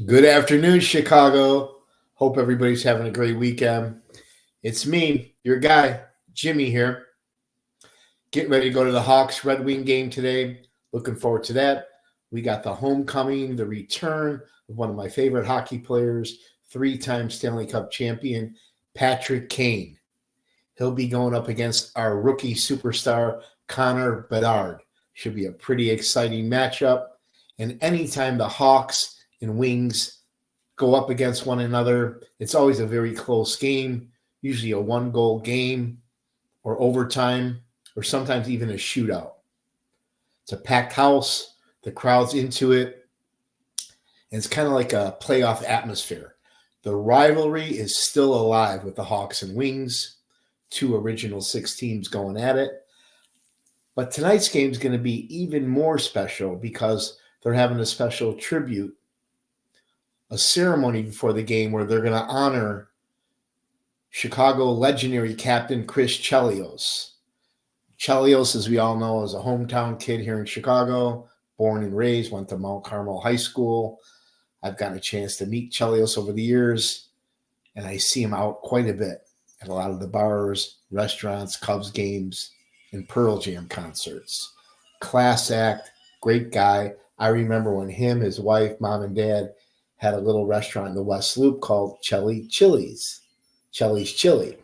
Good afternoon, Chicago. Hope everybody's having a great weekend. It's me, your guy, Jimmy here. Getting ready to go to the Hawks Red Wing game today. Looking forward to that. We got the homecoming, the return of one of my favorite hockey players, three-time Stanley Cup champion, Patrick Kane. He'll be going up against our rookie superstar, Connor Bedard. Should be a pretty exciting matchup. And anytime the Hawks and Wings go up against one another, it's always a very close game, usually a one-goal game or overtime or sometimes even a shootout. It's a packed house. The crowd's into it. And it's kind of like a playoff atmosphere. The rivalry is still alive with the Hawks and Wings, two original six teams going at it. But tonight's game is going to be even more special because they're having a special tribute, a ceremony before the game where they're going to honor Chicago legendary captain Chris Chelios. Chelios, as we all know, is a hometown kid here in Chicago, born and raised, went to Mount Carmel High School. I've gotten a chance to meet Chelios over the years, and I see him out quite a bit at a lot of the bars, restaurants, Cubs games, and Pearl Jam concerts. Class act, great guy. I remember when him, his wife, mom, and dad had a little restaurant in the West Loop called Chelly's Chili.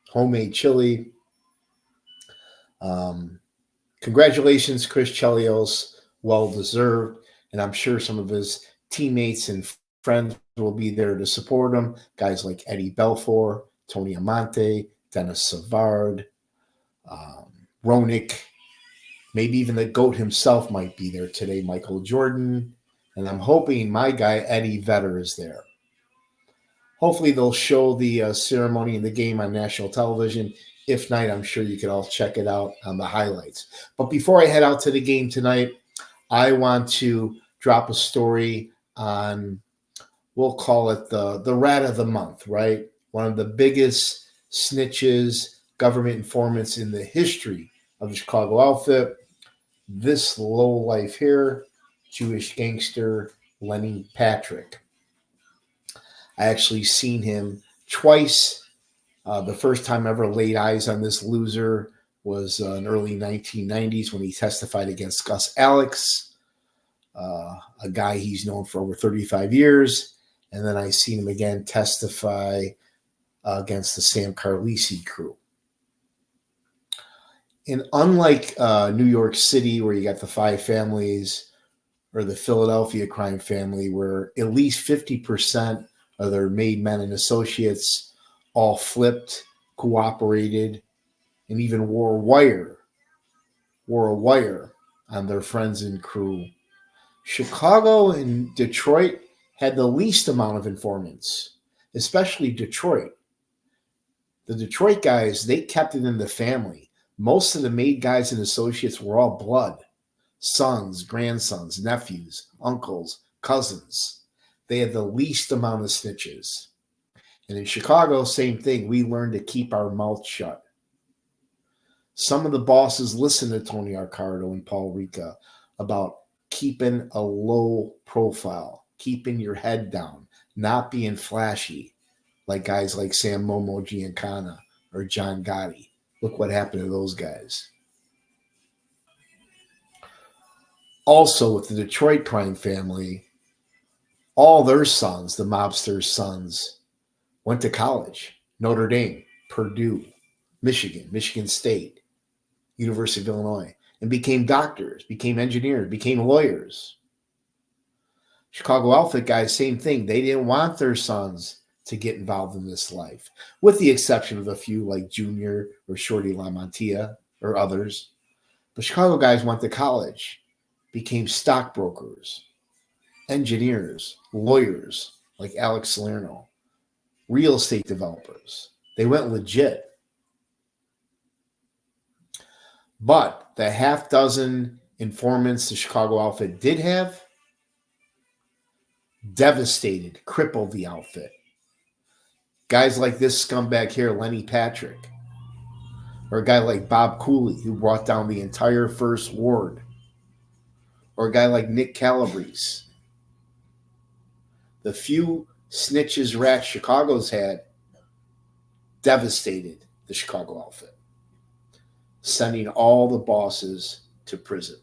Homemade chili. Congratulations, Chris Chelios. Well deserved. And I'm sure some of his teammates and friends will be there to support him. Guys like Eddie Belfour, Tony Amante, Dennis Savard, Ronick. Maybe even the GOAT himself might be there today, Michael Jordan. And I'm hoping my guy, Eddie Vedder, is there. Hopefully they'll show the ceremony and the game on national television. If not, I'm sure you can all check it out on the highlights. But before I head out to the game tonight, I want to drop a story on, we'll call it the rat of the month, right? One of the biggest snitches, government informants in the history of the Chicago outfit. This lowlife here, Jewish gangster Lenny Patrick. I actually seen him twice. The first time I ever laid eyes on this loser was in early 1990s when he testified against Gus Alex, a guy he's known for over 35 years. And then I seen him again testify against the Sam Carlisi crew. And unlike New York City, where you got the five families, or the Philadelphia crime family, where at least 50% of their made men and associates all flipped, cooperated, and even wore a wire on their friends and crew. Chicago and Detroit had the least amount of informants, especially Detroit. The Detroit guys, they kept it in the family. Most of the made guys and associates were all blood. Sons, grandsons, nephews, uncles, cousins. They had the least amount of snitches. And in Chicago, same thing. We learned to keep our mouth shut. Some of the bosses listened to Tony Accardo and Paul Ricca about keeping a low profile, keeping your head down, not being flashy, like guys like Sam Momo Giancana or John Gotti. Look what happened to those guys. Also, with the Detroit crime family, all their sons, the mobsters' sons, went to college. Notre Dame, Purdue, Michigan State, University of Illinois, and became doctors, became engineers, became lawyers. Chicago outfit guys, same thing. They didn't want their sons to get involved in this life, with the exception of a few like Junior or Shorty LaMantia or others. But Chicago guys went to college, became stockbrokers, engineers, lawyers like Alex Salerno, real estate developers. They went legit. But the half dozen informants the Chicago outfit did have devastated, crippled the outfit. Guys like this scumbag here, Lenny Patrick, or a guy like Bob Cooley, who brought down the entire First Ward, or a guy like Nick Calabrese. The few snitches, rats Chicago's had devastated the Chicago outfit, sending all the bosses to prison.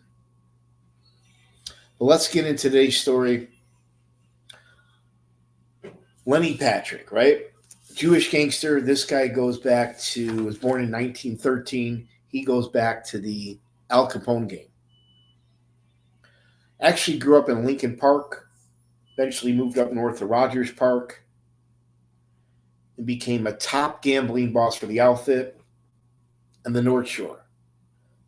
But let's get into today's story. Lenny Patrick, right? Jewish gangster. This guy was born in 1913. He goes back to the Al Capone gang. Actually grew up in Lincoln Park, eventually moved up north to Rogers Park, and became a top gambling boss for the outfit and the North Shore.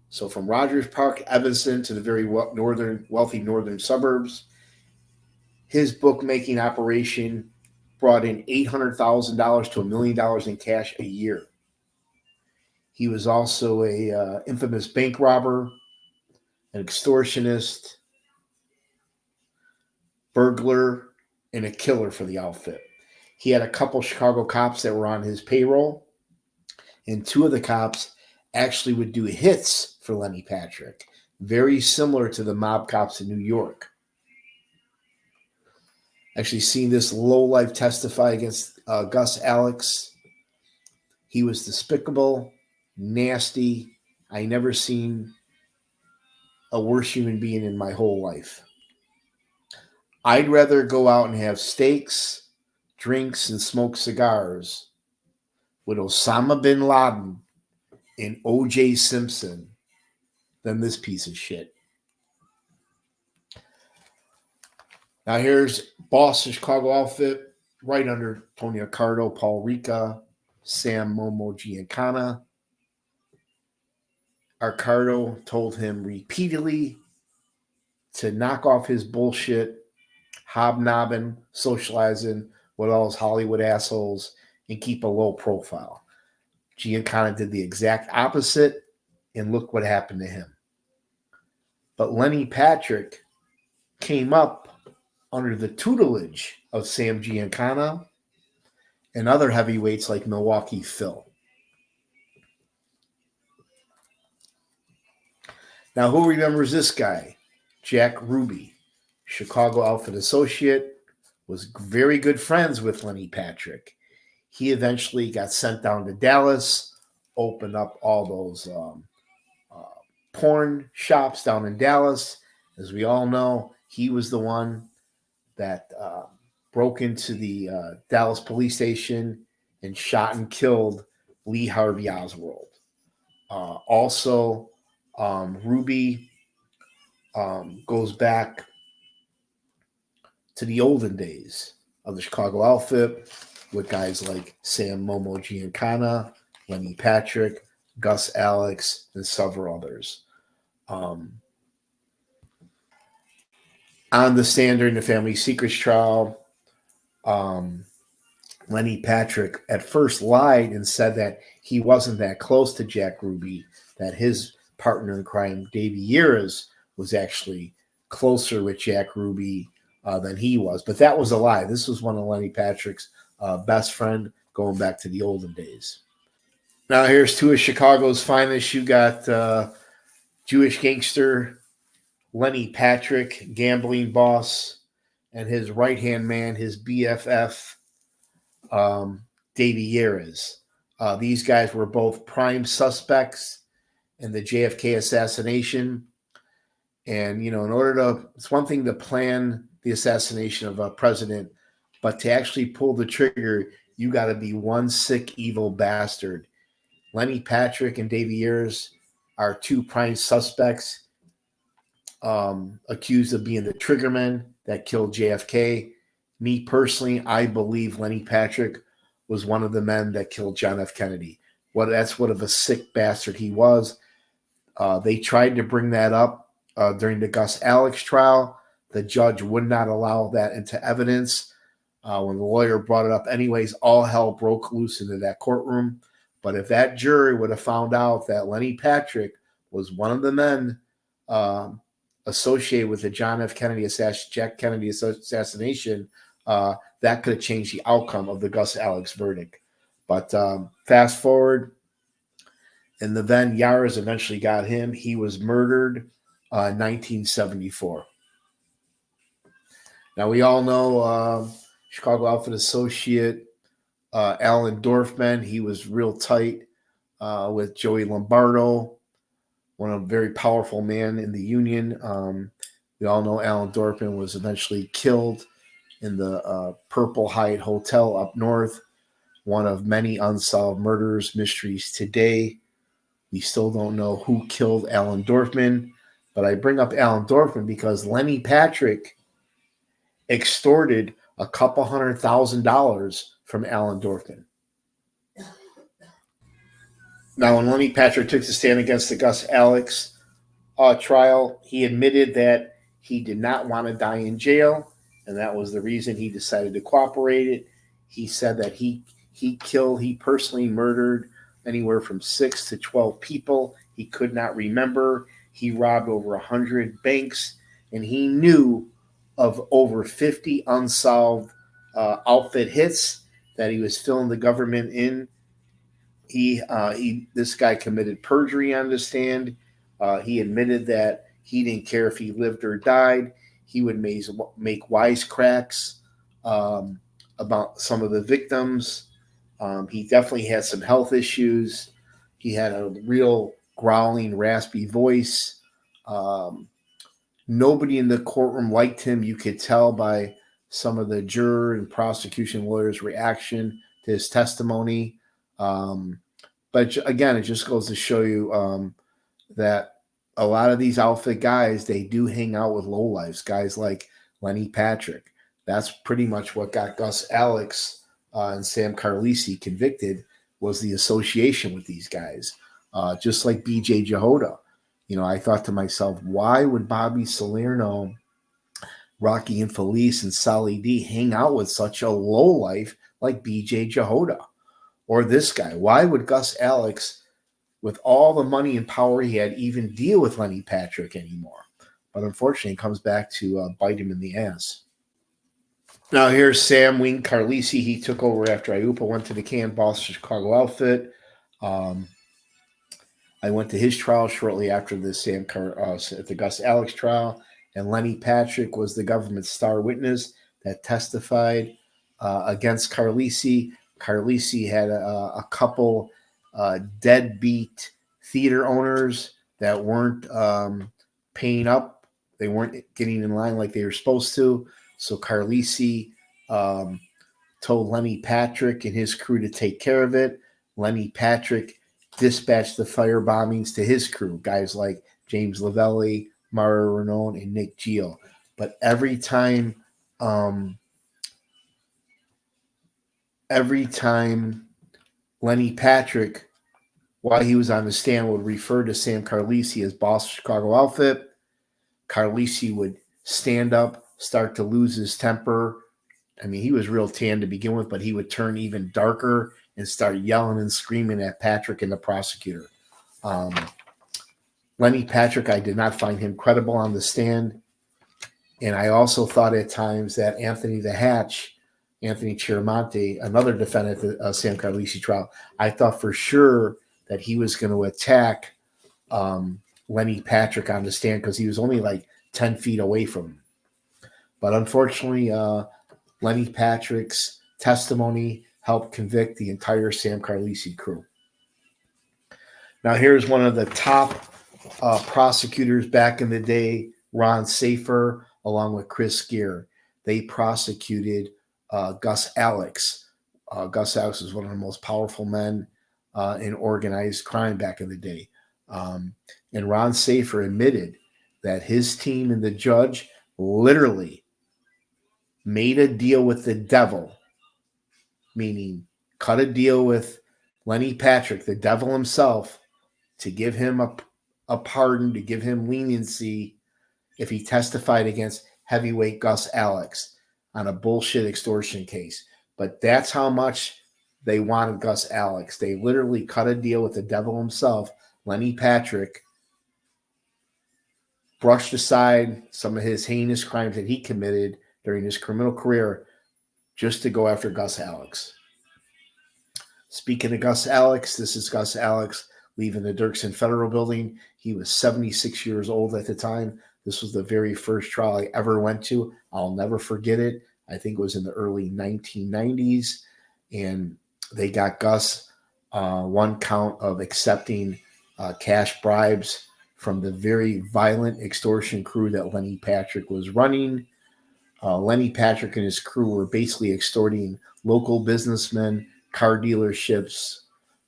So from Rogers Park, Evanston, to the very wealthy northern suburbs, his bookmaking operation brought in $800,000 to $1 million in cash a year. He was also a infamous bank robber, an extortionist, burglar, and a killer for the outfit. He had a couple Chicago cops that were on his payroll, and two of the cops actually would do hits for Lenny Patrick, very similar to the mob cops in New York. Actually seen this lowlife testify against Gus Alex. He was despicable, nasty. I never seen a worse human being in my whole life. I'd rather go out and have steaks, drinks, and smoke cigars with Osama bin Laden and O.J. Simpson than this piece of shit. Now here's boss of Chicago outfit, right under Tony Accardo, Paul Ricca, Sam Momo Giancana. Accardo told him repeatedly to knock off his bullshit, hobnobbing, socializing with all his Hollywood assholes, and keep a low profile. Giancana did the exact opposite, and look what happened to him. But Lenny Patrick came up under the tutelage of Sam Giancana and other heavyweights like Milwaukee Phil. Now, who remembers this guy? Jack Ruby, Chicago outfit associate, was very good friends with Lenny Patrick. He eventually got sent down to Dallas, opened up all those porn shops down in Dallas. As we all know, he was the one that broke into the Dallas police station and shot and killed Lee Harvey Oswald. Also, Ruby goes back to the olden days of the Chicago outfit with guys like Sam Momo Giancana, Lenny Patrick, Gus Alex, and several others. On the stand during the family secrets trial, Lenny Patrick at first lied and said that he wasn't that close to Jack Ruby, that his partner in crime, Davey Years, was actually closer with Jack Ruby than he was. But that was a lie. This was one of Lenny Patrick's best friend going back to the olden days. Now here's two of Chicago's finest. You got Jewish gangster Lenny Patrick, gambling boss, and his right-hand man, his BFF, Davey Years. These guys were both prime suspects in the JFK assassination. And, in order it's one thing to plan the assassination of a president, but to actually pull the trigger, you got to be one sick, evil bastard. Lenny Patrick and Davey Years are two prime suspects accused of being the triggerman that killed JFK. Me personally, I believe Lenny Patrick was one of the men that killed John F. Kennedy. That's what of a sick bastard he was. They tried to bring that up during the Gus Alex trial. The judge would not allow that into evidence. When the lawyer brought it up anyways, all hell broke loose into that courtroom. But if that jury would have found out that Lenny Patrick was one of the men associated with the John F. Kennedy Jack Kennedy assassination, that could have changed the outcome of the Gus Alex verdict. But fast forward, and the then Yaras eventually got him. He was murdered in 1974. Now, we all know Chicago outfit associate Alan Dorfman. He was real tight with Joey Lombardo, one of a very powerful man in the Union. We all know Alan Dorfman was eventually killed in the Purple Hyatt Hotel up north, one of many unsolved murders, mysteries today. We still don't know who killed Alan Dorfman, but I bring up Alan Dorfman because Lenny Patrick extorted a couple $100,000 from Alan Dorfman. Now, when Lenny Patrick took the stand against the Gus Alex trial, he admitted that he did not want to die in jail, and that was the reason he decided to cooperate. He said that he personally murdered anywhere from 6 to 12 people. He could not remember. He robbed over 100 banks, and he knew of over 50 unsolved outfit hits that he was filling the government in. This guy committed perjury on the stand. He admitted that he didn't care if he lived or died. He would make wisecracks about some of the victims. He definitely had some health issues. He had a real growling, raspy voice. Nobody in the courtroom liked him. You could tell by some of the juror and prosecution lawyers' reaction to his testimony. But again, it just goes to show you that a lot of these outfit guys, they do hang out with lowlifes, guys like Lenny Patrick. That's pretty much what got Gus Alex and Sam Carlisi convicted, was the association with these guys. Just like BJ Jehoda. I thought to myself, why would Bobby Salerno, Rocky Infelice, and Sally D hang out with such a lowlife like BJ Jehoda? Or this guy? Why would Gus Alex, with all the money and power he had, even deal with Lenny Patrick anymore? But unfortunately, it comes back to bite him in the ass. Now here's Sam Wing Carlisi. He took over after Iupa went to the can, boss Chicago outfit. I went to his trial shortly after the the Gus Alex trial, and Lenny Patrick was the government's star witness that testified against Carlisi. Carlisi had a couple deadbeat theater owners that weren't paying up. They weren't getting in line like they were supposed to. So Carlisi told Lenny Patrick and his crew to take care of it. Lenny Patrick dispatched the fire bombings to his crew, guys like James Lavelli, Mario Renone, and Nick Gio. But every time Lenny Patrick, while he was on the stand, would refer to Sam Carlisi as boss of Chicago outfit, Carlisi would stand up, start to lose his temper. I mean, he was real tan to begin with, but he would turn even darker and start yelling and screaming at Patrick and the prosecutor. Lenny Patrick, I did not find him credible on the stand. And I also thought at times that Anthony the Hatch, Anthony Chiramonte, another defendant at the Sam Carlisi trial, I thought for sure that he was going to attack Lenny Patrick on the stand because he was only like 10 feet away from him. But unfortunately, Lenny Patrick's testimony helped convict the entire Sam Carlisi crew. Now, here's one of the top prosecutors back in the day, Ron Safer, along with Chris Gear. They prosecuted Gus Alex. Gus Alex was one of the most powerful men in organized crime back in the day. And Ron Safer admitted that his team and the judge literally made a deal with the devil, meaning cut a deal with Lenny Patrick, the devil himself, to give him a pardon, to give him leniency if he testified against heavyweight Gus Alex on a bullshit extortion case. But that's how much they wanted Gus Alex. They literally cut a deal with the devil himself, Lenny Patrick, brushed aside some of his heinous crimes that he committed during his criminal career just to go after Gus Alex. Speaking of Gus Alex, this is Gus Alex leaving the Dirksen Federal Building. He was 76 years old at the time. This was the very first trial I ever went to. I'll never forget it. I think it was in the early 1990s, and they got Gus one count of accepting cash bribes from the very violent extortion crew that Lenny Patrick was running. Lenny Patrick and his crew were basically extorting local businessmen, car dealerships,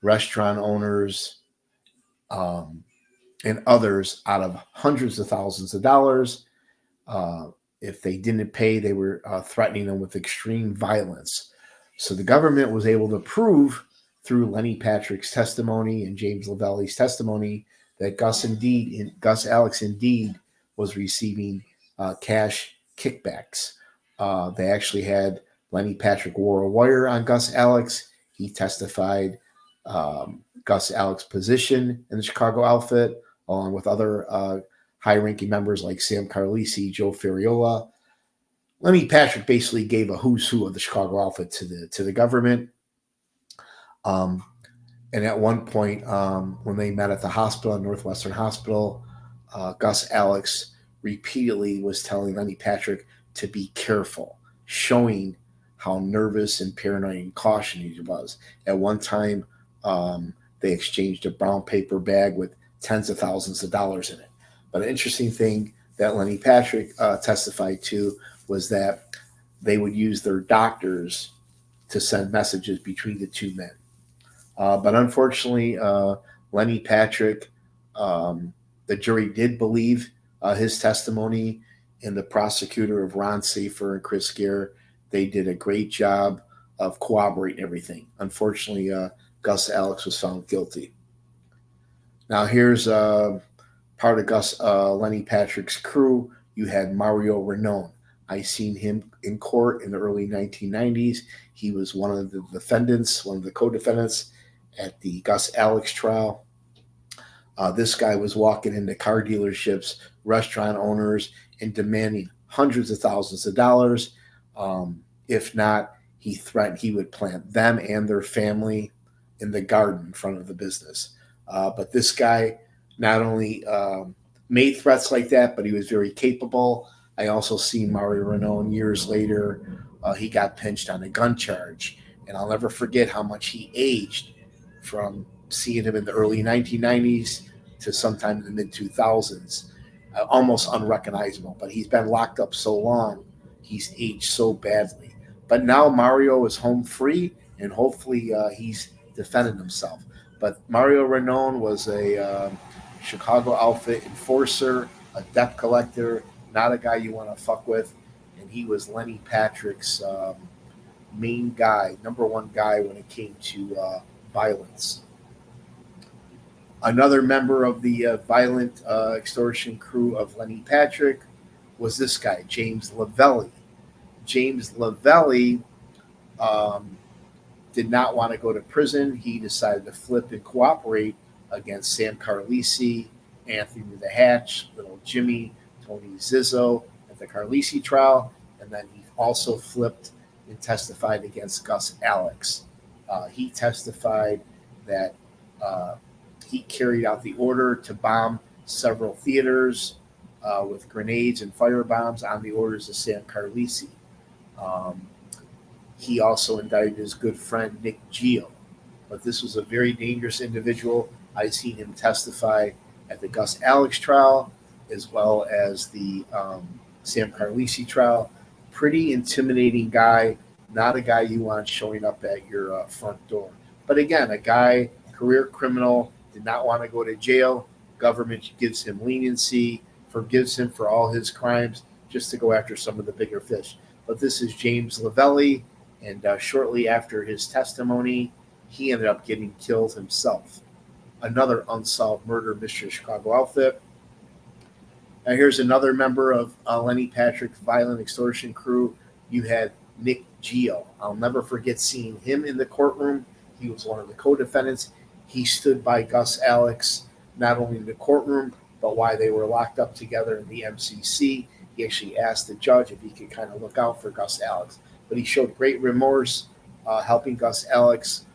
restaurant owners, um, and others out of hundreds of thousands of dollars. Uh, if they didn't pay, they were threatening them with extreme violence. So the government was able to prove through Lenny Patrick's testimony and James Lavelli's testimony that Gus Alex indeed was receiving cash kickbacks. They actually had Lenny Patrick wore a wire on Gus Alex. He testified Gus Alex's position in the Chicago outfit, along with other high-ranking members like Sam Carlisi, Joe Ferriola. Lenny Patrick basically gave a who's who of the Chicago outfit to the government. And at one point, when they met at the hospital, Northwestern Hospital, Gus Alex repeatedly was telling Lenny Patrick to be careful, showing how nervous and paranoid and cautious he was. At one time, they exchanged a brown paper bag with tens of thousands of dollars in it. But an interesting thing that Lenny Patrick testified to was that they would use their doctors to send messages between the two men. But unfortunately, Lenny Patrick, the jury did believe his testimony, and the prosecutor of Ron Safer and Chris Gere, they did a great job of corroborating everything. Unfortunately, Gus Alex was found guilty. Now here's part of Lenny Patrick's crew. You had Mario Ranone. I seen him in court in the early 1990s. He was one of the defendants, one of the co-defendants at the Gus Alex trial. This guy was walking into car dealerships, restaurant owners, and demanding hundreds of thousands of dollars. If not, he threatened he would plant them and their family in the garden in front of the business. But this guy not only made threats like that, but he was very capable. I also seen Mario Ranone years later. He got pinched on a gun charge. And I'll never forget how much he aged from seeing him in the early 1990s to sometime in the mid-2000s. Almost unrecognizable. But he's been locked up so long, he's aged so badly. But now Mario is home free, and hopefully he's defended himself. But Mario Ranone was a Chicago outfit enforcer, a debt collector, not a guy you want to fuck with. And he was Lenny Patrick's main guy, number one guy when it came to violence. Another member of the violent extortion crew of Lenny Patrick was this guy, James Lavelli. James Lavelli did not want to go to prison. He decided to flip and cooperate against Sam Carlisi, Anthony the Hatch, Little Jimmy, Tony Zizzo at the Carlisi trial, and then he also flipped and testified against Gus Alex. He testified that he carried out the order to bomb several theaters with grenades and firebombs on the orders of Sam Carlisi. He also indicted his good friend Nick Gio, but this was a very dangerous individual. I seen him testify at the Gus Alex trial as well as the Sam Carlisi trial. Pretty intimidating guy, not a guy you want showing up at your front door. But again, a guy, career criminal, did not want to go to jail. Government gives him leniency, forgives him for all his crimes, just to go after some of the bigger fish. But this is James Lavelli, and shortly after his testimony, he ended up getting killed himself. Another unsolved murder mystery Chicago outfit. Now here's another member of Lenny Patrick's violent extortion crew. You had Nick Gio. I'll never forget seeing him in the courtroom. He was one of the co-defendants. He stood by Gus Alex, not only in the courtroom, but while they were locked up together in the MCC. He actually asked the judge if he could kind of look out for Gus Alex. But he showed great remorse, helping Gus Alex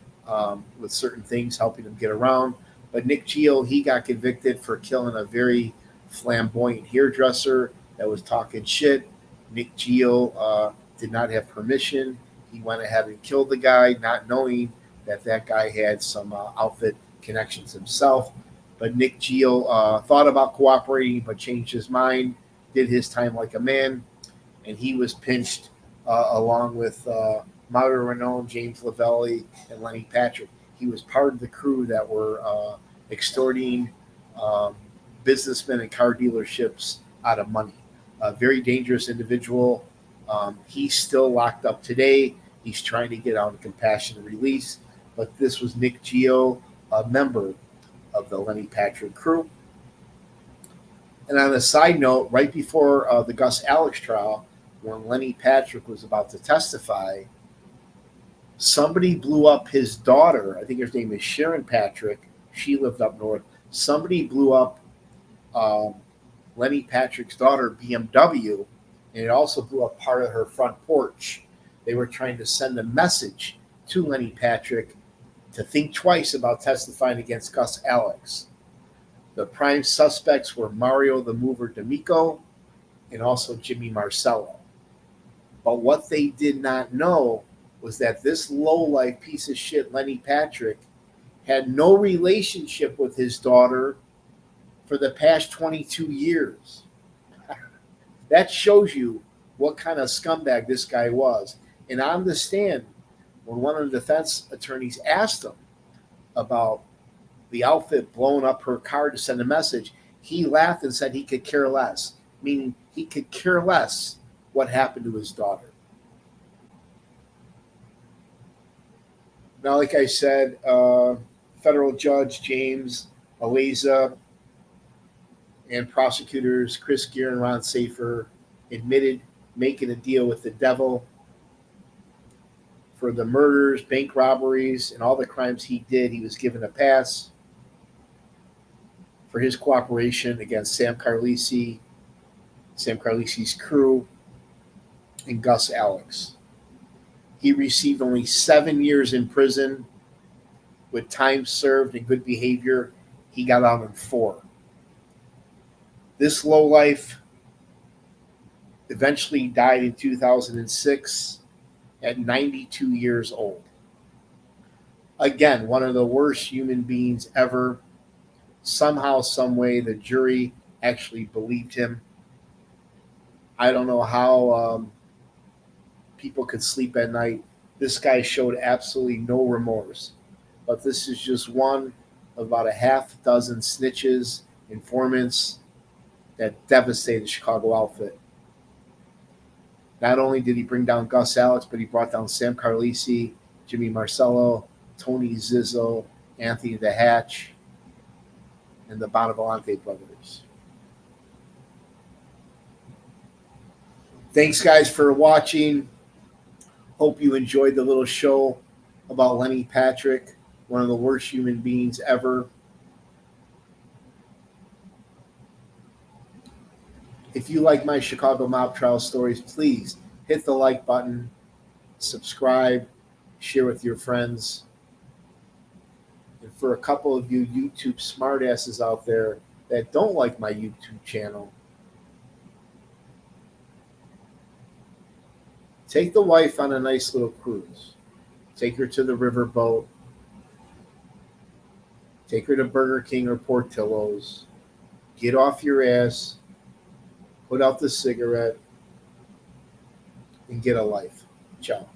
with certain things, helping him get around. But Nick Gio, he got convicted for killing a very flamboyant hairdresser that was talking shit. Nick Geo did not have permission. He went ahead and killed the guy, not knowing that that guy had some outfit connections himself. But Nick Geo thought about cooperating, but changed his mind, did his time like a man, and he was pinched along with Mario Renault, James Lavelli, and Lenny Patrick. He was part of the crew that were extorting um, businessmen and car dealerships out of money. A very dangerous individual. He's still locked up today. He's trying to get out on compassionate release. But this was Nick Geo, a member of the Lenny Patrick crew. And on a side note, right before the Gus Alex trial, when Lenny Patrick was about to testify, somebody blew up his daughter. I think her name is Sharon Patrick. She lived up north. Somebody blew up Lenny Patrick's daughter, BMW, and it also blew up part of her front porch. They were trying to send a message to Lenny Patrick to think twice about testifying against Gus Alex. The prime suspects were Mario the Mover D'Amico and also Jimmy Marcello. But what they did not know was that this lowlife piece of shit, Lenny Patrick, had no relationship with his daughter for the past 22 years. That shows you what kind of scumbag this guy was. And on the stand, when one of the defense attorneys asked him about the outfit blowing up her car to send a message, he laughed and said he could care less, meaning he could care less what happened to his daughter. Now, like I said, federal judge James Aleza and prosecutors Chris Gear and Ron Safer admitted making a deal with the devil for the murders, bank robberies, and all the crimes he did. He was given a pass for his cooperation against Sam Carlisi, Sam Carlisi's crew, and Gus Alex. He received only 7 years in prison. With time served and good behavior, he got out in 4. This lowlife eventually died in 2006 at 92 years old. Again, one of the worst human beings ever. Somehow, some way, the jury actually believed him. I don't know how people could sleep at night. This guy showed absolutely no remorse. But this is just one of about a half dozen snitches, informants that devastated the Chicago outfit. Not only did he bring down Gus Alex, but he brought down Sam Carlisi, Jimmy Marcello, Tony Zizzo, Anthony the Hatch, and the Bonavolante brothers. Thanks, guys, for watching. Hope you enjoyed the little show about Lenny Patrick, one of the worst human beings ever. If you like my Chicago mob trial stories, please hit the like button, subscribe, share with your friends. And for a couple of you YouTube smartasses out there that don't like my YouTube channel, take the wife on a nice little cruise. Take her to the riverboat. Take her to Burger King or Portillo's. Get off your ass. Put out the cigarette. And get a life. Ciao.